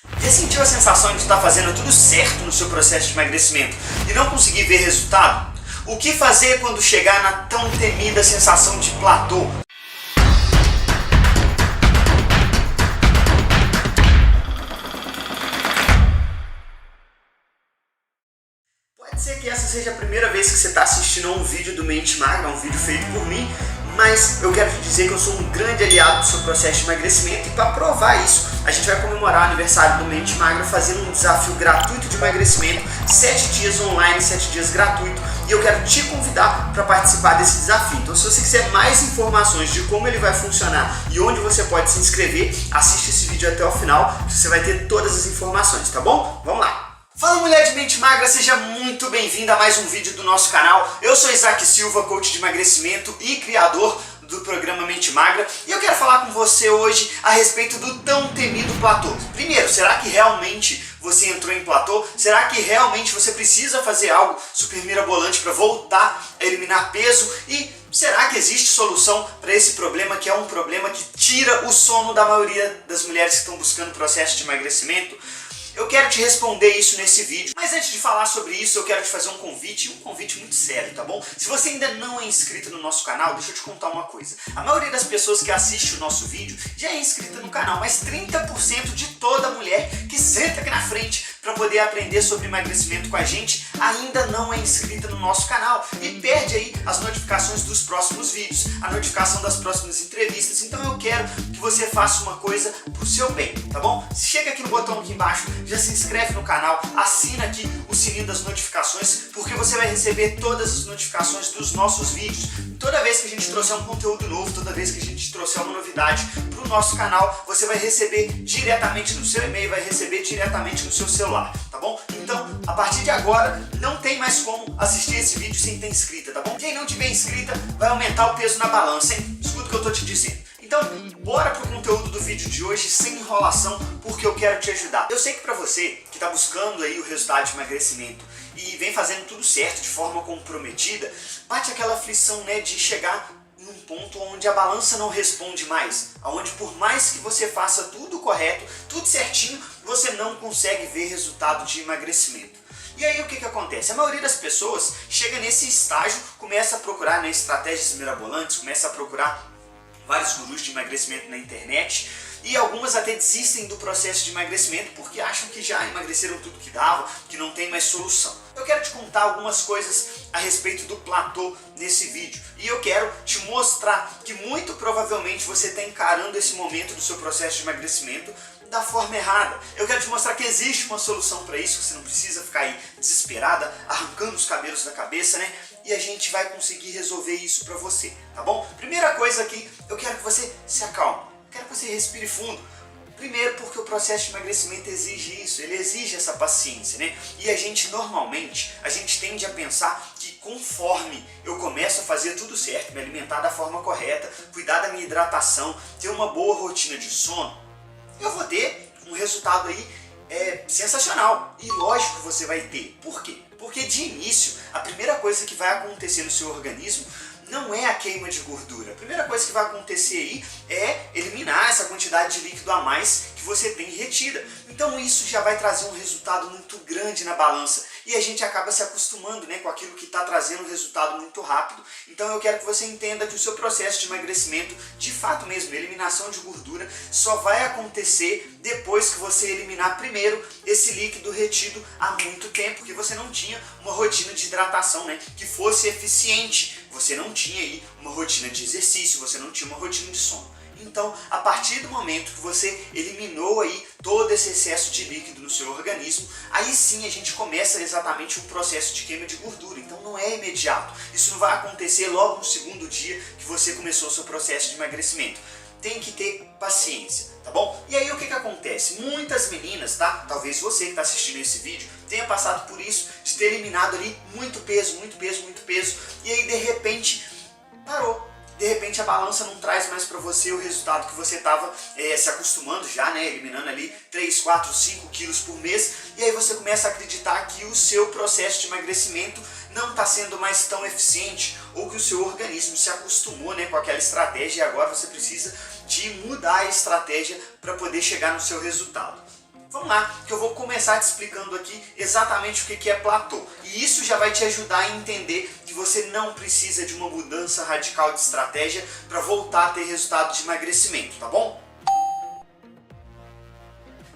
Já sentiu a sensação de estar fazendo tudo certo no seu processo de emagrecimento e não conseguir ver resultado? O que fazer quando chegar na tão temida sensação de platô? Pode ser que essa seja a primeira vez que você está assistindo a um vídeo do Mente Magra, um vídeo feito por mim, mas eu quero te dizer que eu sou um grande aliado do seu processo de emagrecimento e para provar isso, a gente vai comemorar o aniversário do Mente Magra fazendo um desafio gratuito de emagrecimento, 7 dias online, 7 dias gratuito, e eu quero te convidar para participar desse desafio. Então, se você quiser mais informações de como ele vai funcionar e onde você pode se inscrever, assiste esse vídeo até o final, que você vai ter todas as informações, tá bom? Vamos lá! Fala, mulher de mente magra, seja muito bem-vinda a mais um vídeo do nosso canal. Eu sou Isaac Silva, coach de emagrecimento e criador do programa Mente Magra, e eu quero falar com você hoje a respeito do tão temido platô. Primeiro, será que realmente você entrou em platô? Será que realmente você precisa fazer algo super mirabolante para voltar a eliminar peso? E será que existe solução para esse problema, que é um problema que tira o sono da maioria das mulheres que estão buscando processo de emagrecimento? Eu quero te responder isso nesse vídeo, mas antes de falar sobre isso eu quero te fazer um convite muito sério, tá bom? Se você ainda não é inscrito no nosso canal, deixa eu te contar uma coisa. A maioria das pessoas que assiste o nosso vídeo já é inscrita no canal, mas 30% de toda mulher que senta aqui na frente para poder aprender sobre emagrecimento com a gente ainda não é inscrita no nosso canal e perde aí as notificações dos próximos vídeos, a notificação das próximas entrevistas. Então eu quero que você faça uma coisa pro seu bem, tá bom? Chega aqui no botão aqui embaixo, já se inscreve no canal, assina aqui o sininho das notificações, porque você vai receber todas as notificações dos nossos vídeos. Toda vez que a gente trouxer um conteúdo novo, toda vez que a gente trouxer uma novidade para o nosso canal, você vai receber diretamente no seu e-mail, vai receber diretamente no seu celular, tá bom? Então, a partir de agora, não tem mais como assistir esse vídeo sem ter inscrita, tá bom? Quem não tiver inscrita vai aumentar o peso na balança, hein? Escuta o que eu tô te dizendo. Então, bora pro conteúdo do vídeo de hoje sem enrolação, porque eu quero te ajudar. Eu sei que pra você que tá buscando aí o resultado de emagrecimento e vem fazendo tudo certo de forma comprometida, bate aquela aflição, né, de chegar num ponto onde a balança não responde mais, onde por mais que você faça tudo correto, tudo certinho, você não consegue ver resultado de emagrecimento. E aí o que acontece? A maioria das pessoas chega nesse estágio, começa a procurar, né, estratégias mirabolantes, começa a procurar vários gurus de emagrecimento na internet, e algumas até desistem do processo de emagrecimento porque acham que já emagreceram tudo que dava, que não tem mais solução. Eu quero te contar algumas coisas a respeito do platô nesse vídeo, e eu quero te mostrar que muito provavelmente você está encarando esse momento do seu processo de emagrecimento da forma errada. Eu quero te mostrar que existe uma solução para isso, que você não precisa ficar aí desesperada, arrancando os cabelos da cabeça, né? E a gente vai conseguir resolver isso para você, tá bom? Primeira coisa aqui, eu quero que você se acalme, eu quero que você respire fundo. Primeiro porque o processo de emagrecimento exige isso, ele exige essa paciência, né? E a gente normalmente, a gente tende a pensar que conforme eu começo a fazer tudo certo, me alimentar da forma correta, cuidar da minha hidratação, ter uma boa rotina de sono, eu vou ter um resultado aí sensacional. E lógico que você vai ter. Por quê? Porque de início, a primeira coisa que vai acontecer no seu organismo não é a queima de gordura. A primeira coisa que vai acontecer aí é eliminar essa quantidade de líquido a mais que você tem retida. Então isso já vai trazer um resultado muito grande na balança. E a gente acaba se acostumando, né, com aquilo que está trazendo um resultado muito rápido. Então eu quero que você entenda que o seu processo de emagrecimento, de fato mesmo, eliminação de gordura, só vai acontecer depois que você eliminar primeiro esse líquido retido há muito tempo, porque você não tinha uma rotina de hidratação, né, que fosse eficiente. Você não tinha aí uma rotina de exercício, você não tinha uma rotina de sono. Então, a partir do momento que você eliminou aí todo esse excesso de líquido no seu organismo, aí sim a gente começa exatamente um processo de queima de gordura. Então não é imediato. Isso não vai acontecer logo no segundo dia que você começou o seu processo de emagrecimento. Tem que ter paciência, tá bom? E aí o que acontece? Muitas meninas, tá? Talvez você que está assistindo esse vídeo tenha passado por isso, de ter eliminado ali muito peso, e aí de repente parou. De repente a balança não traz mais para você o resultado que você estava se acostumando já, né? Eliminando ali 3, 4, 5 quilos por mês, e aí você começa a acreditar que o seu processo de emagrecimento não está sendo mais tão eficiente, ou que o seu organismo se acostumou, né, com aquela estratégia, e agora você precisa de mudar a estratégia para poder chegar no seu resultado. Vamos lá, que eu vou começar te explicando aqui exatamente o que é platô. E isso já vai te ajudar a entender que você não precisa de uma mudança radical de estratégia para voltar a ter resultado de emagrecimento, tá bom?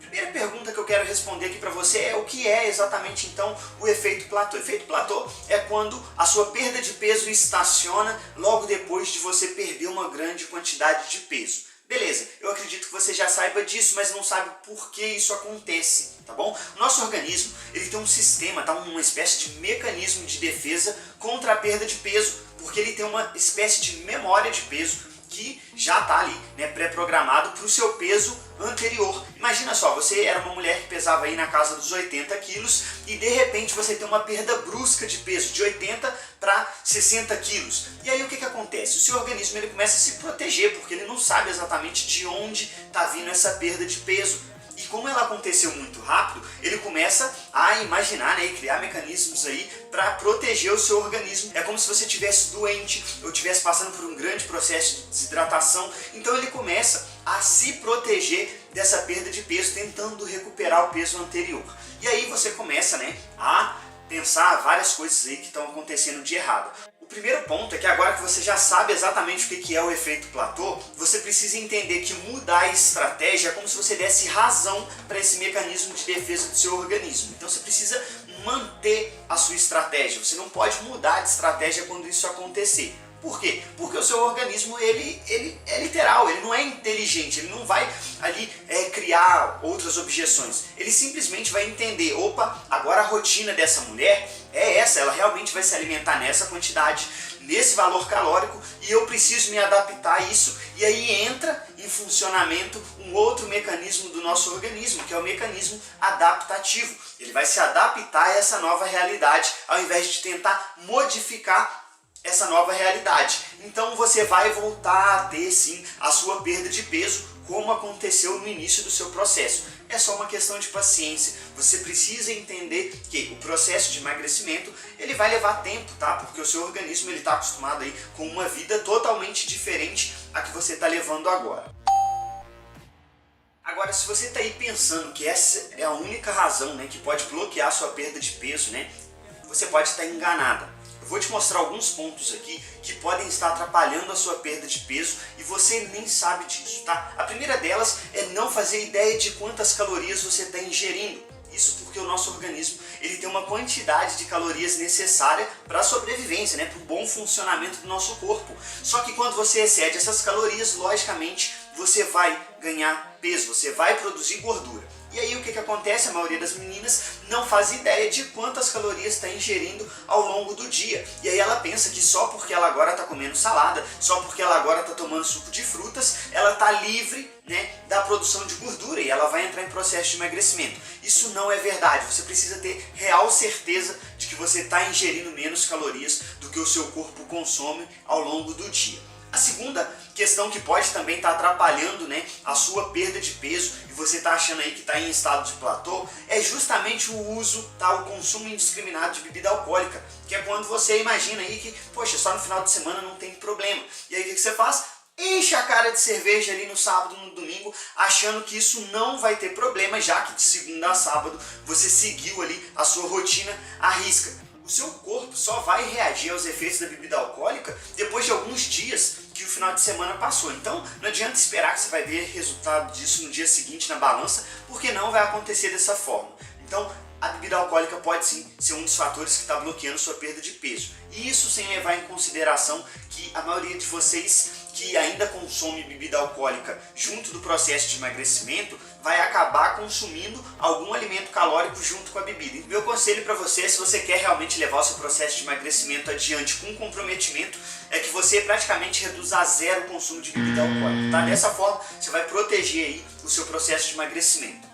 Primeira pergunta que eu quero responder aqui para você é o que é exatamente então o efeito platô. O efeito platô é quando a sua perda de peso estaciona logo depois de você perder uma grande quantidade de peso. Beleza, eu acredito que você já saiba disso, mas não sabe por que isso acontece, tá bom? O nosso organismo, ele tem um sistema, tá? Uma espécie de mecanismo de defesa contra a perda de peso, porque ele tem uma espécie de memória de peso que já está ali, né, pré-programado para o seu peso anterior. Imagina só, você era uma mulher que pesava aí na casa dos 80 quilos e de repente você tem uma perda brusca de peso, de 80 para 60 quilos. E aí o que acontece? O seu organismo ele começa a se proteger, porque ele não sabe exatamente de onde está vindo essa perda de peso. E como ela aconteceu muito rápido, ele começa a imaginar, né, e criar mecanismos aí para proteger o seu organismo. É como se você estivesse doente ou estivesse passando por um grande processo de desidratação. Então ele começa a se proteger dessa perda de peso, tentando recuperar o peso anterior. E aí você começa, né, a pensar várias coisas aí que estão acontecendo de errado. O primeiro ponto é que agora que você já sabe exatamente o que é o efeito platô, você precisa entender que mudar a estratégia é como se você desse razão para esse mecanismo de defesa do seu organismo. Então você precisa manter a sua estratégia, você não pode mudar de estratégia quando isso acontecer. Por quê? Porque o seu organismo ele é literal, ele não é inteligente, ele não vai ali criar outras objeções. Ele simplesmente vai entender, opa, agora a rotina dessa mulher é essa, ela realmente vai se alimentar nessa quantidade, nesse valor calórico e eu preciso me adaptar a isso. E aí entra em funcionamento um outro mecanismo do nosso organismo, que é o mecanismo adaptativo. Ele vai se adaptar a essa nova realidade, ao invés de tentar modificar essa nova realidade. Então você vai voltar a ter sim a sua perda de peso, como aconteceu no início do seu processo. É só uma questão de paciência. Você precisa entender que o processo de emagrecimento ele vai levar tempo, tá? Porque o seu organismo ele está acostumado aí com uma vida totalmente diferente a que você está levando agora. Agora, se você está aí pensando que essa é a única razão, né, que pode bloquear a sua perda de peso, né, você pode estar enganada. Eu vou te mostrar alguns pontos aqui que podem estar atrapalhando a sua perda de peso e você nem sabe disso, tá? A primeira delas é não fazer ideia de quantas calorias você está ingerindo. Isso porque o nosso organismo ele tem uma quantidade de calorias necessária para a sobrevivência, né? Para o bom funcionamento do nosso corpo. Só que quando você excede essas calorias, logicamente você vai ganhar peso, você vai produzir gordura. E aí o que acontece? A maioria das meninas não faz ideia de quantas calorias está ingerindo ao longo do dia. E aí ela pensa que só porque ela agora está comendo salada, só porque ela agora está tomando suco de frutas, ela está livre, né, da produção de gordura e ela vai entrar em processo de emagrecimento. Isso não é verdade. Você precisa ter real certeza de que você está ingerindo menos calorias do que o seu corpo consome ao longo do dia. A segunda questão que pode também estar atrapalhando, né, a sua perda de peso e você está achando aí que está em estado de platô é justamente o uso, tá, o consumo indiscriminado de bebida alcoólica, que é quando você imagina aí que, poxa, só no final de semana não tem problema. E aí o que você faz? Enche a cara de cerveja ali no sábado, no domingo, achando que isso não vai ter problema, já que de segunda a sábado você seguiu ali a sua rotina à risca. O seu corpo só vai reagir aos efeitos da bebida alcoólica depois de alguns dias que o final de semana passou. Então não adianta esperar que você vai ver resultado disso no dia seguinte na balança, porque não vai acontecer dessa forma. Então a bebida alcoólica pode sim ser um dos fatores que está bloqueando sua perda de peso. E isso sem levar em consideração que a maioria de vocês que ainda consome bebida alcoólica junto do processo de emagrecimento vai acabar consumindo algum alimento calórico junto com a bebida. Meu conselho para você, se você quer realmente levar o seu processo de emagrecimento adiante com comprometimento, é que você praticamente reduza a zero o consumo de bebida alcoólica, tá? Dessa forma, você vai proteger aí o seu processo de emagrecimento.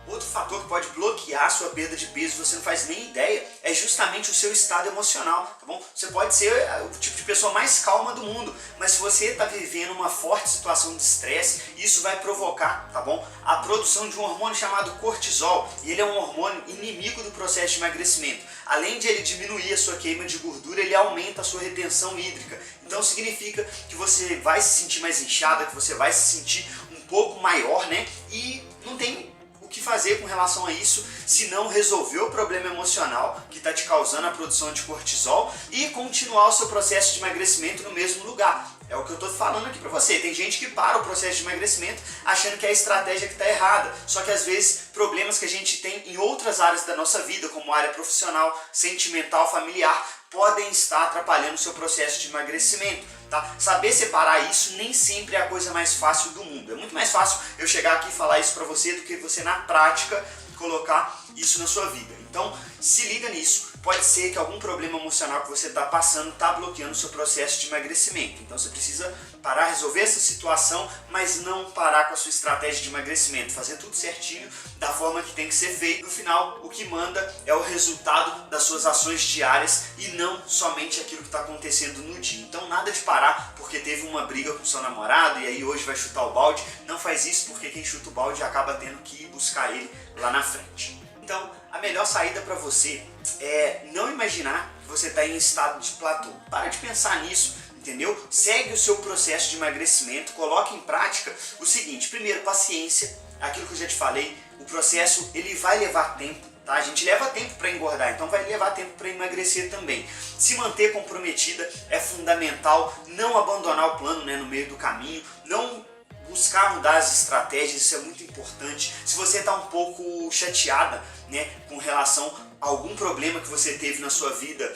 Outro fator que pode bloquear a sua perda de peso, você não faz nem ideia, é justamente o seu estado emocional, tá bom? Você pode ser o tipo de pessoa mais calma do mundo, mas se você está vivendo uma forte situação de estresse, isso vai provocar, tá bom, a produção de um hormônio chamado cortisol, e ele é um hormônio inimigo do processo de emagrecimento. Além de ele diminuir a sua queima de gordura, ele aumenta a sua retenção hídrica. Então significa que você vai se sentir mais inchada, que você vai se sentir um pouco maior, né? E não tem que fazer com relação a isso, se não resolver o problema emocional que está te causando a produção de cortisol e continuar o seu processo de emagrecimento no mesmo lugar. É o que eu estou falando aqui para você. Tem gente que para o processo de emagrecimento achando que é a estratégia que está errada. Só que às vezes problemas que a gente tem em outras áreas da nossa vida, como área profissional, sentimental, familiar, podem estar atrapalhando o seu processo de emagrecimento. Tá? Saber separar isso nem sempre é a coisa mais fácil do mundo. É muito mais fácil eu chegar aqui e falar isso para você do que você na prática colocar isso na sua vida. Então se liga nisso. Pode ser que algum problema emocional que você está passando está bloqueando o seu processo de emagrecimento. Então você precisa parar, resolver essa situação, mas não parar com a sua estratégia de emagrecimento. Fazer tudo certinho, da forma que tem que ser feito. No final, o que manda é o resultado das suas ações diárias e não somente aquilo que está acontecendo no dia. Então nada de parar porque teve uma briga com seu namorado e aí hoje vai chutar o balde. Não faz isso, porque quem chuta o balde acaba tendo que ir buscar ele lá na frente. Então, a melhor saída para você é não imaginar que você está em estado de platô. Para de pensar nisso, entendeu? Segue o seu processo de emagrecimento, coloque em prática o seguinte. Primeiro, paciência, aquilo que eu já te falei, o processo ele vai levar tempo. Tá? A gente leva tempo para engordar, então vai levar tempo para emagrecer também. Se manter comprometida é fundamental, não abandonar o plano, né, no meio do caminho, não buscar mudar as estratégias, isso é muito importante. Se você está um pouco chateada, né, com relação a algum problema que você teve na sua vida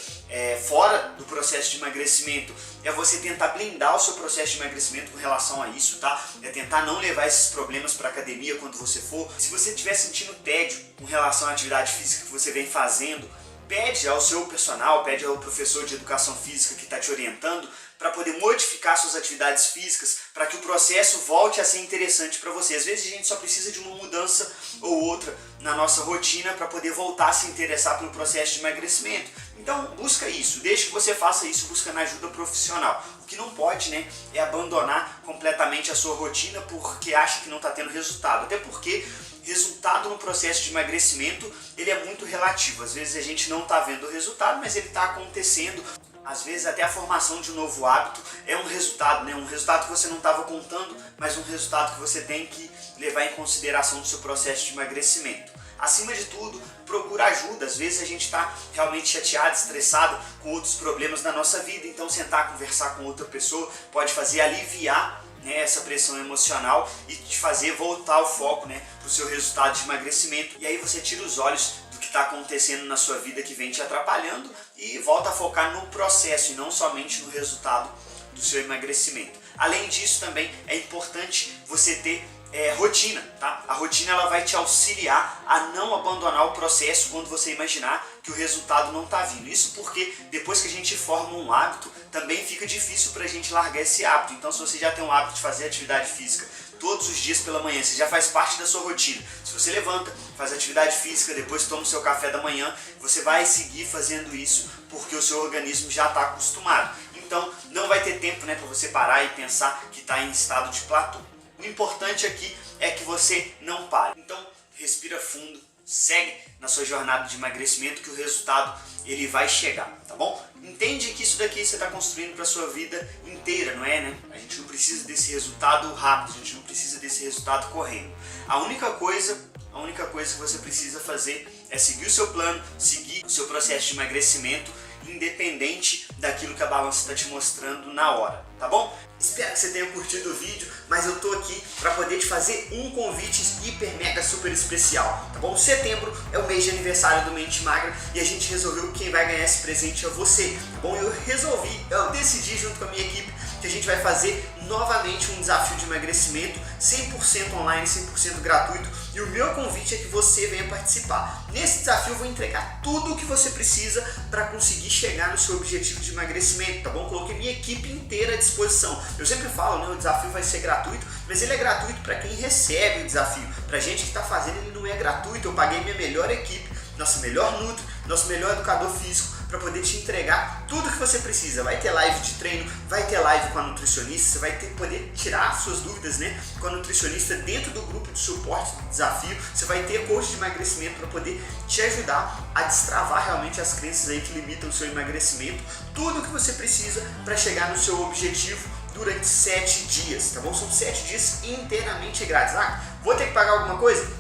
fora do processo de emagrecimento, é você tentar blindar o seu processo de emagrecimento com relação a isso, tá? É tentar não levar esses problemas para academia quando você for. Se você estiver sentindo tédio com relação à atividade física que você vem fazendo, pede ao seu personal, pede ao professor de educação física que está te orientando para poder modificar suas atividades físicas para que o processo volte a ser interessante para você. Às vezes a gente só precisa de uma mudança ou outra na nossa rotina para poder voltar a se interessar pelo processo de emagrecimento. Então busca isso, desde que você faça isso, busca na ajuda profissional. O que não pode, né, é abandonar completamente a sua rotina porque acha que não está tendo resultado. Até porque resultado no processo de emagrecimento ele é muito relativo. Às vezes a gente não está vendo o resultado, mas ele está acontecendo. Às vezes até a formação de um novo hábito é um resultado, né? Um resultado que você não estava contando, mas um resultado que você tem que levar em consideração no seu processo de emagrecimento. Acima de tudo, procura ajuda. Às vezes a gente está realmente chateado, estressado com outros problemas da nossa vida, então sentar, conversar com outra pessoa pode fazer aliviar, né, essa pressão emocional e te fazer voltar o foco, né, para o seu resultado de emagrecimento. E aí você tira os olhos do que está acontecendo na sua vida que vem te atrapalhando e volta a focar no processo e não somente no resultado do seu emagrecimento. Além disso, também é importante você ter rotina, tá? A rotina ela vai te auxiliar a não abandonar o processo quando você imaginar que o resultado não está vindo. Isso porque depois que a gente forma um hábito, também fica difícil para a gente largar esse hábito. Então, se você já tem um hábito de fazer atividade física todos os dias pela manhã, se já faz parte da sua rotina, se você levanta, faz atividade física, depois toma o seu café da manhã, você vai seguir fazendo isso porque o seu organismo já está acostumado. Então, não vai ter tempo, né, para você parar e pensar que está em estado de platô. O importante aqui é que você não pare. Então, respira fundo, segue na sua jornada de emagrecimento que o resultado ele vai chegar, tá bom? Entende que isso daqui você está construindo para a sua vida inteira, não é, né? A gente não precisa desse resultado rápido, a gente não precisa desse resultado correndo. A única coisa que você precisa fazer é seguir o seu plano, seguir o seu processo de emagrecimento, independente daquilo que a balança está te mostrando na hora, tá bom? Espero que você tenha curtido o vídeo, mas eu tô aqui para poder te fazer um convite hiper mega super especial, tá bom? Setembro é o mês de aniversário do Mente Magra e a gente resolveu que quem vai ganhar esse presente é você, tá bom? Eu decidi junto com a minha equipe que a gente vai fazer novamente um desafio de emagrecimento 100% online, 100% gratuito, e o meu convite é que você venha participar. Nesse desafio eu vou entregar tudo o que você precisa para conseguir chegar no seu objetivo de emagrecimento, tá bom? Coloquei minha equipe inteira à disposição. Eu sempre falo, né, o desafio vai ser gratuito, mas ele é gratuito para quem recebe o desafio. Pra gente que está fazendo, ele não é gratuito. Eu paguei minha melhor equipe, nosso melhor nutri, nosso melhor educador físico, para poder te entregar tudo que você precisa. Vai ter live de treino, vai ter live com a nutricionista, você vai poder tirar suas dúvidas, né, com a nutricionista dentro do grupo de suporte do desafio. Você vai ter coach de emagrecimento para poder te ajudar a destravar realmente as crenças aí que limitam o seu emagrecimento. Tudo o que você precisa para chegar no seu objetivo durante 7 dias, tá bom? São 7 dias inteiramente grátis. Ah, vou ter que pagar alguma coisa?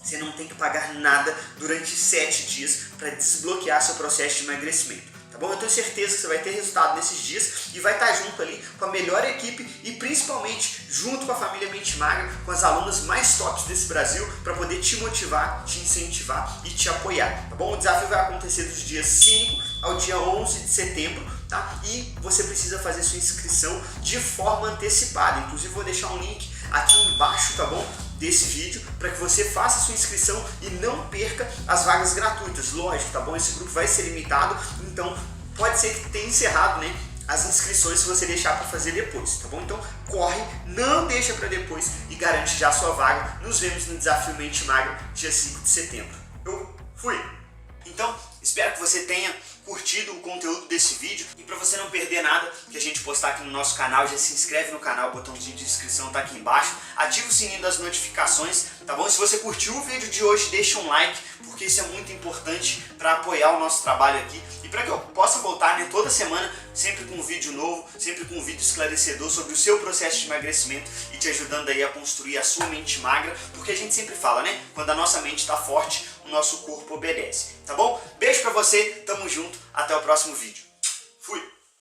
Você não tem que pagar nada durante 7 dias para desbloquear seu processo de emagrecimento. Tá bom? Eu tenho certeza que você vai ter resultado nesses dias e vai estar junto ali com a melhor equipe e principalmente junto com a família Mente Magra, com as alunas mais tops desse Brasil, para poder te motivar, te incentivar e te apoiar. Tá bom? O desafio vai acontecer dos dias 5 ao dia 11 de setembro, tá? E você precisa fazer sua inscrição de forma antecipada. Inclusive vou deixar um link aqui embaixo, tá bom? Desse vídeo, para que você faça a sua inscrição e não perca as vagas gratuitas. Lógico, tá bom? Esse grupo vai ser limitado, então pode ser que tenha encerrado, né, as inscrições se você deixar para fazer depois, tá bom? Então corre, não deixa para depois e garante já a sua vaga. Nos vemos no Desafio Mente Magra, dia 5 de setembro. Eu fui! Então, espero que você tenha curtido o conteúdo desse vídeo e para você não perder nada que a gente postar aqui no nosso canal, já se inscreve no canal, o botãozinho de inscrição tá aqui embaixo, ativa o sininho das notificações, tá bom? Se você curtiu o vídeo de hoje, deixa um like, porque isso é muito importante para apoiar o nosso trabalho aqui e para que eu possa voltar, né, toda semana, sempre com um vídeo novo, sempre com um vídeo esclarecedor sobre o seu processo de emagrecimento e te ajudando aí a construir a sua mente magra, porque a gente sempre fala, né, quando a nossa mente está forte, o nosso corpo obedece, tá bom? Beijo pra você, tamo junto, até o próximo vídeo. Fui!